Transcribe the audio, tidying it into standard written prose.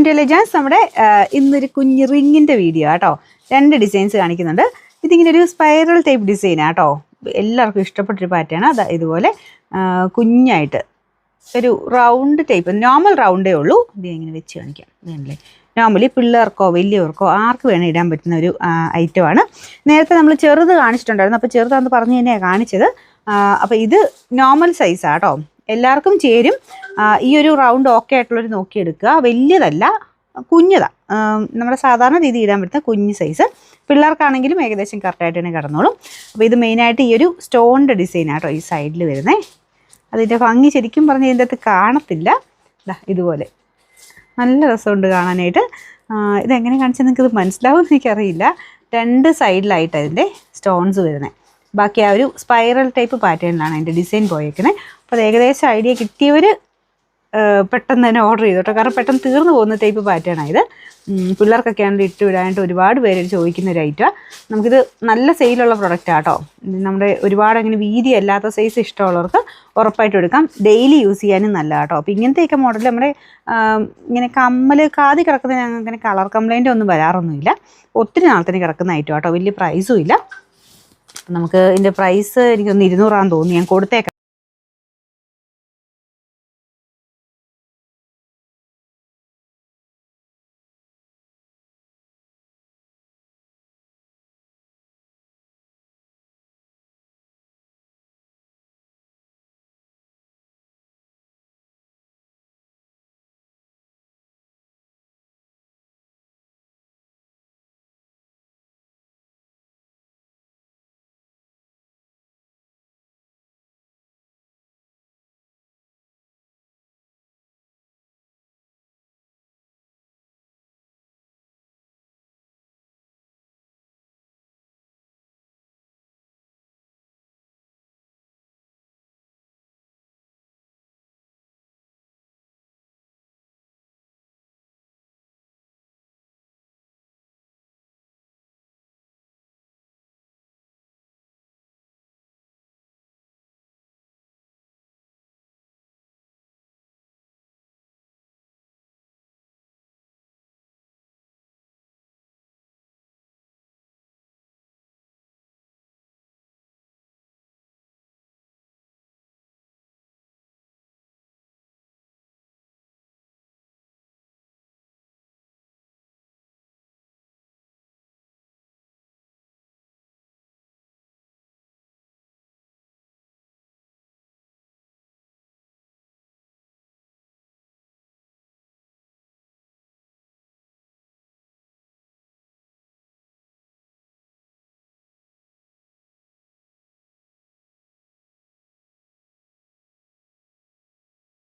To elegance. നമ്മുടെ ഇന്നൊരു കുഞ്ഞ് റിങ്ങിൻ്റെ വീഡിയോ കേട്ടോ. 2 ഡിസൈൻസ് കാണിക്കുന്നുണ്ട്. ഇതിങ്ങനെ ഒരു സ്പൈറൽ ടൈപ്പ് ഡിസൈനാണ് കേട്ടോ. എല്ലാവർക്കും ഇഷ്ടപ്പെട്ടൊരു പാറ്റേൺ. അത് ഇതുപോലെ കുഞ്ഞായിട്ട് ഒരു റൗണ്ട് ടൈപ്പ്, നോർമൽ റൗണ്ടേ ഉള്ളൂ. ഇത് ഇങ്ങനെ വെച്ച് കാണിക്കാം. ഇതല്ലേ നോർമലി പിള്ളേർക്കോ വലിയവർക്കോ ആർക്ക് വേണം ഇടാൻ പറ്റുന്ന ഒരു ഐറ്റമാണ്. നേരത്തെ നമ്മൾ ചെറുത് കാണിച്ചിട്ടുണ്ടായിരുന്നു. അപ്പോൾ ചെറുതാണെന്ന് പറഞ്ഞ് തന്നെയാണ് കാണിച്ചത്. അപ്പോൾ ഇത് നോർമൽ സൈസാണ് കേട്ടോ, എല്ലാവർക്കും ചേരും. ഈ ഒരു റൗണ്ട് ഓക്കെ ആയിട്ടുള്ളൊരു നോക്കിയെടുക്കുക. വലിയതല്ല, കുഞ്ഞതാണ്. നമ്മുടെ സാധാരണ രീതി ഇടാൻ പറ്റുന്ന കുഞ്ഞ് സൈസ്. പിള്ളേർക്കാണെങ്കിലും ഏകദേശം കറക്റ്റായിട്ട് തന്നെ കിടന്നോളും. അപ്പോൾ ഇത് മെയിനായിട്ട് ഈ ഒരു സ്റ്റോണിൻ്റെ ഡിസൈനാണ് കേട്ടോ ഈ സൈഡിൽ വരുന്നത്. അതിൻ്റെ ഭംഗി ശരിക്കും പറഞ്ഞാൽ ഇതിൻ്റെ അകത്ത് കാണത്തില്ല. ഇതുപോലെ നല്ല രസമുണ്ട് കാണാനായിട്ട്. ഇതെങ്ങനെ കാണിച്ചാൽ നിങ്ങൾക്ക് ഇത് മനസ്സിലാവുമെന്ന് എനിക്കറിയില്ല. 2 സൈഡിലായിട്ട് അതിൻ്റെ സ്റ്റോൺസ് വരുന്നത്. ബാക്കി ആ ഒരു സ്പൈറൽ ടൈപ്പ് പാറ്റേണിലാണ് അതിൻ്റെ ഡിസൈൻ പോയേക്കുന്നത്. അപ്പോൾ അത് ഏകദേശം ഐഡിയ കിട്ടിയവർ പെട്ടെന്ന് തന്നെ ഓർഡർ ചെയ്തു കേട്ടോ. കാരണം പെട്ടെന്ന് തീർന്നു പോകുന്ന ടൈപ്പ് പാറ്റേണാണ് ഇത്. പിള്ളേർക്കൊക്കെ ആണെങ്കിൽ ഇട്ട് വിടാനായിട്ട് ഒരുപാട് പേര് ചോദിക്കുന്ന ഒരു ഐറ്റമാണ്. നമുക്കിത് നല്ല സെയിലുള്ള പ്രൊഡക്റ്റാണ് കേട്ടോ. നമ്മുടെ ഒരുപാട് അങ്ങനെ വീതി അല്ലാത്ത സൈസ് ഇഷ്ടമുള്ളവർക്ക് ഉറപ്പായിട്ടും എടുക്കാം. ഡെയിലി യൂസ് ചെയ്യാനും നല്ല കേട്ടോ. അപ്പോൾ ഇങ്ങനത്തെയൊക്കെ മോഡൽ നമ്മുടെ ഇങ്ങനെ കമ്മൽ കാതി കിടക്കുന്ന ഞങ്ങൾക്ക് അങ്ങനെ കളർ കംപ്ലൈൻ്റ് ഒന്നും വരാറൊന്നുമില്ല. ഒത്തിരി നാളത്തിന് കിടക്കുന്ന ഐറ്റം കേട്ടോ. വലിയ പ്രൈസും ഇല്ല. നമുക്ക് ഇതിൻ്റെ പ്രൈസ് എനിക്കൊന്ന് 200 തോന്നി. ഞാൻ കൊടുത്തേക്കാം.